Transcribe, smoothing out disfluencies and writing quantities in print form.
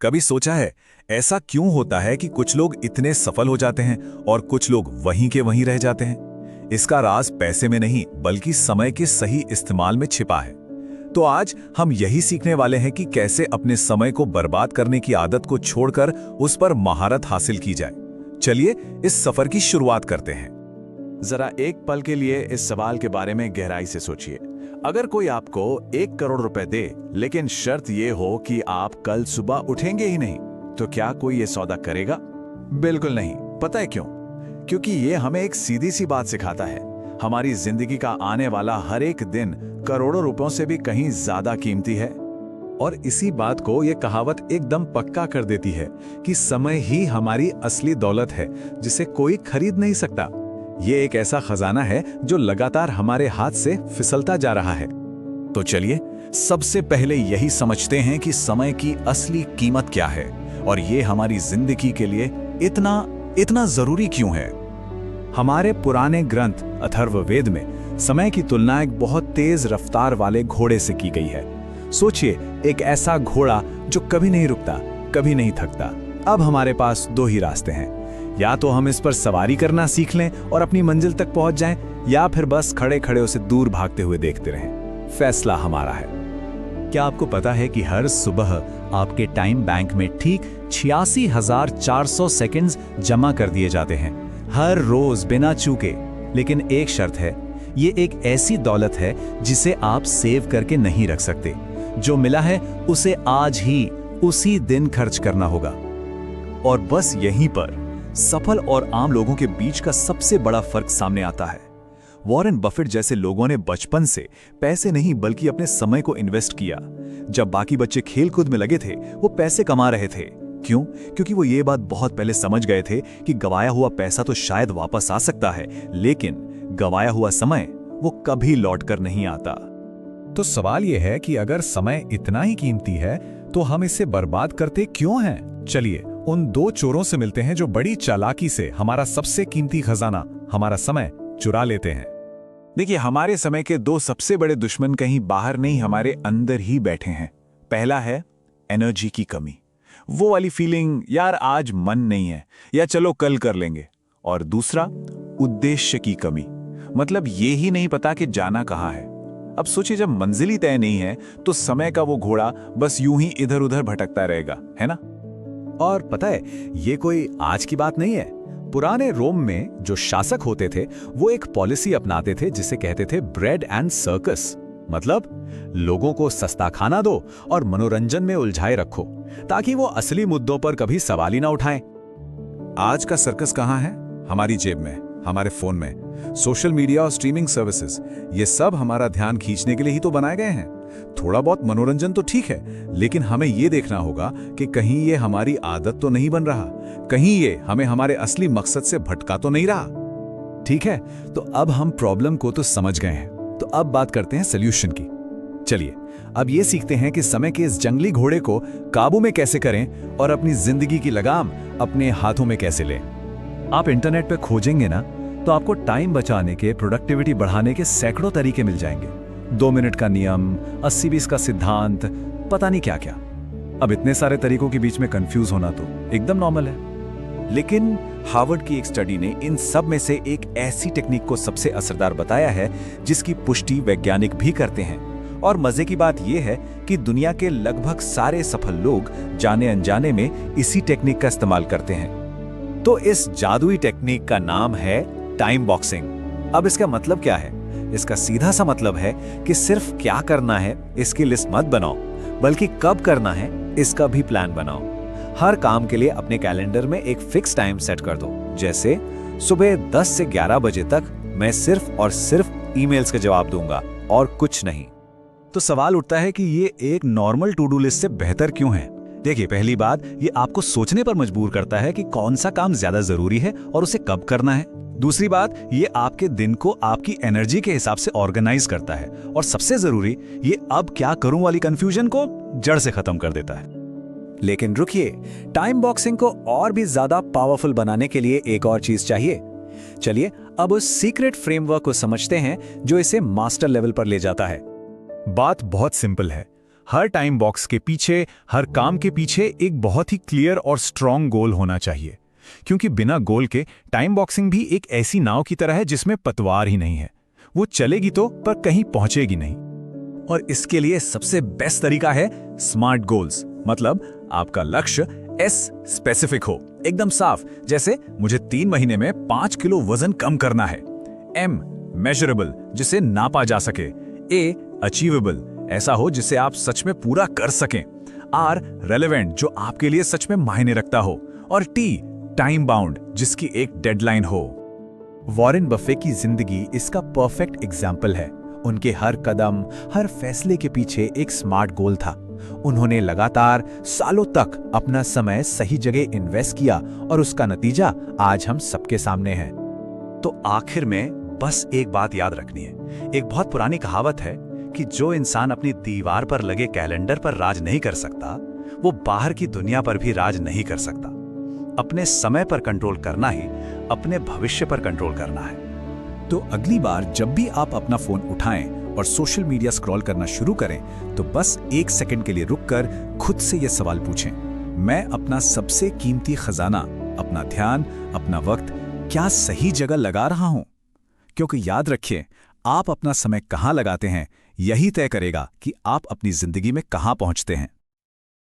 कभी सोचा है ऐसा क्यों होता है कि कुछ लोग इतने सफल हो जाते हैं और कुछ लोग वहीं के वहीं रह जाते हैं? इसका राज पैसे में नहीं बल्कि समय के सही इस्तेमाल में छिपा है। तो आज हम यही सीखने वाले हैं कि कैसे अपने समय को बर्बाद करने की आदत को छोड़कर उस पर महारत हासिल की जाए। चलिए इस सफर की शुरुआत करते हैं। जरा एक पल के लिए इस सवाल के बारे में गहराई से सोचिए। अगर कोई आपको 1 करोड़ रुपए दे, लेकिन शर्त ये हो कि आप कल सुबह उठेंगे ही नहीं, तो क्या कोई ये सौदा करेगा? बिल्कुल नहीं। पता है क्यों? क्योंकि ये हमें एक सीधी सी बात सिखाता है। हमारी जिंदगी का आने वाला हर एक दिन करोड़ों रुपयों से भी कहीं ज्यादा कीमती है। और इसी बात को ये कहावत एकदम पक्का कर देती है कि समय ही हमारी असली दौलत है, जिसे कोई खरीद नहीं सकता। ये एक ऐसा खजाना है जो लगातार हमारे हाथ से फिसलता जा रहा है। तो चलिए सबसे पहले यही समझते हैं कि समय की असली कीमत क्या है और ये हमारी जिंदगी के लिए इतना जरूरी क्यों है। हमारे पुराने ग्रंथ अथर्ववेद में समय की तुलना एक बहुत तेज रफ्तार वाले घोड़े से की गई है। सोचिए, एक ऐसा घोड़ा जो कभी नहीं रुकता, कभी नहीं थकता। अब हमारे पास 2 ही रास्ते हैं, या तो हम इस पर सवारी करना सीख लें और अपनी मंजिल तक पहुंच जाएं, या फिर बस खड़े खड़े उसे दूर भागते हुए देखते रहें। फैसला हमारा है। क्या आपको पता है कि हर सुबह आपके टाइम बैंक में ठीक 86,400 सेकंड्स जमा कर दिए जाते हैं, हर रोज बिना चूके। लेकिन एक शर्त है, ये एक ऐसी दौलत है जिसे आप सेव करके नहीं रख सकते। जो मिला है उसे आज ही उसी दिन खर्च करना होगा। और बस यहीं पर सफल और आम लोगों के बीच का सबसे बड़ा फर्क सामने आता है। वॉरेन बफेट जैसे लोगों ने बचपन से पैसे नहीं बल्कि अपने समय को इन्वेस्ट किया। जब बाकी बच्चे खेलकूद में लगे थे, वो पैसे कमा रहे थे। क्यों? क्योंकि वो ये बात बहुत पहले समझ गए थे कि गवाया हुआ पैसा तो शायद वापस आ सकता है, लेकिन गवाया हुआ समय वो कभी लौट कर नहीं आता। तो सवाल यह है कि अगर समय इतना ही कीमती है तो हम इसे बर्बाद करते क्यों हैं? चलिए उन 2 चोरों से मिलते हैं जो बड़ी चालाकी से हमारा सबसे कीमती खजाना, हमारा समय, चुरा लेते हैं। देखिए, हमारे समय के 2 सबसे बड़े दुश्मन कहीं बाहर नहीं, हमारे अंदर ही बैठे हैं। पहला है एनर्जी की कमी, वो वाली फीलिंग, यार आज मन नहीं है, या चलो कल कर लेंगे। और दूसरा उद्देश्य की कमी, मतलब ये ही नहीं पता कि जाना कहाँ है। अब सोचिए, जब मंजिल ही तय नहीं है तो समय का वो घोड़ा बस यूं ही इधर उधर भटकता रहेगा, है ना? और पता है, ये कोई आज की बात नहीं है। पुराने रोम में जो शासक होते थे वो एक पॉलिसी अपनाते थे जिसे कहते थे ब्रेड एंड सर्कस। मतलब लोगों को सस्ता खाना दो और मनोरंजन में उलझाए रखो, ताकि वो असली मुद्दों पर कभी सवाल ही ना उठाएं। आज का सर्कस कहाँ है? हमारी जेब में, हमारे फोन में। सोशल मीडिया और स्ट्रीमिंग सर्विसेज, ये सब हमारा ध्यान खींचने के लिए ही तो बनाए गए हैं। थोड़ा बहुत मनोरंजन तो ठीक है, लेकिन हमें ये देखना होगा कि कहीं ये हमारी आदत तो नहीं बन रहा, कहीं ये हमें हमारे असली मकसद से भटका तो नहीं रहा। ठीक है, तो अब हम प्रॉब्लम को तो समझ गए हैं, तो अब बात करते हैं सॉल्यूशन की। चलिए अब ये सीखते हैं कि समय के इस जंगली घोड़े को काबू में कैसे करें और अपनी जिंदगी की लगाम अपने हाथों में कैसे लें। आप इंटरनेट पे खोजेंगे ना, तो आपको टाइम बचाने के, प्रोडक्टिविटी बढ़ाने के सैकड़ों तरीके मिल जाएंगे। 2 मिनट का नियम, 80-20 का सिद्धांत, पता नहीं क्या क्या। अब इतने सारे तरीकों के बीच में कंफ्यूज होना तो एकदम नॉर्मल है। लेकिन हार्वर्ड की एक स्टडी ने इन सब में से एक ऐसी टेक्निक को सबसे असरदार बताया है जिसकी पुष्टि वैज्ञानिक भी करते हैं। और मजे की बात यह है कि दुनिया के लगभग सारे सफल लोग जाने अनजाने में इसी टेक्निक का इस्तेमाल करते हैं। तो इस जादुई टेक्निक का नाम है टाइम बॉक्सिंग। अब इसका मतलब क्या है? इसका सीधा सा मतलब है कि सिर्फ क्या करना है इसकी लिस्ट मत बनाओ, बल्कि कब करना है इसका भी प्लान बनाओ। हर काम के लिए अपने कैलेंडर में एक फिक्स टाइम सेट कर दो, जैसे सुबह 10 से 11 बजे तक मैं सिर्फ और सिर्फ ईमेल्स के जवाब दूंगा और कुछ नहीं। तो सवाल उठता है कि ये एक नॉर्मल टू डू लिस्ट से बेहतर क्यों है? देखिए, पहली बात, ये आपको सोचने पर मजबूर करता है कि कौन सा काम ज्यादा जरूरी है और उसे कब करना है। दूसरी बात, ये आपके दिन को आपकी एनर्जी के हिसाब से ऑर्गेनाइज करता है। और सबसे जरूरी, ये अब क्या करूं वाली कंफ्यूजन को जड़ से खत्म कर देता है। लेकिन रुकिए, टाइम बॉक्सिंग को और भी ज्यादा पावरफुल बनाने के लिए एक और चीज चाहिए। चलिए अब उस सीक्रेट फ्रेमवर्क को समझते हैं जो इसे मास्टर लेवल पर ले जाता है। बात बहुत सिंपल है। हर टाइम बॉक्स के पीछे, हर काम के पीछे एक बहुत ही क्लियर और स्ट्रॉन्ग गोल होना चाहिए, क्योंकि बिना गोल के टाइम बॉक्सिंग भी एक ऐसी नाव की तरह है जिसमें पतवार ही नहीं है। वो चलेगी तो पर कहीं पहुंचेगी नहीं। और इसके लिए सबसे बेस्ट तरीका है स्मार्ट गोल्स, मतलब आपका लक्ष्य स्पेसिफिक हो, एकदम साफ। जैसे मुझे 3 महीने में 5 किलो वजन कम करना है। M मेजरेबल, जिसे नापा जा सके। A अचीवेबल, ऐसा हो जिसे आप सच में पूरा कर सकें। R रेलेवेंट, जो आपके लिए सच में मायने रखता हो। और T टाइम बाउंड, जिसकी एक डेडलाइन हो। वॉरेन बफे की जिंदगी इसका परफेक्ट एग्जाम्पल है। उनके हर कदम, हर फैसले के पीछे एक स्मार्ट गोल था। उन्होंने लगातार सालों तक अपना समय सही जगह इन्वेस्ट किया और उसका नतीजा आज हम सबके सामने है। तो आखिर में बस एक बात याद रखनी है। एक बहुत पुरानी कहावत है कि जो इंसान अपनी दीवार पर लगे कैलेंडर पर राज नहीं कर सकता, वो बाहर की दुनिया पर भी राज नहीं कर सकता। अपने समय पर कंट्रोल करना ही अपने भविष्य पर कंट्रोल करना है। तो अगली बार जब भी आप अपना फोन उठाएं और सोशल मीडिया स्क्रॉल करना शुरू करें, तो बस 1 सेकंड के लिए रुककर खुद से यह सवाल पूछें, मैं अपना सबसे कीमती खजाना, अपना ध्यान, अपना वक्त क्या सही जगह लगा रहा हूं? क्योंकि याद रखिए, आप अपना समय कहां लगाते हैं, यही तय करेगा कि आप अपनी जिंदगी में कहां पहुंचते हैं।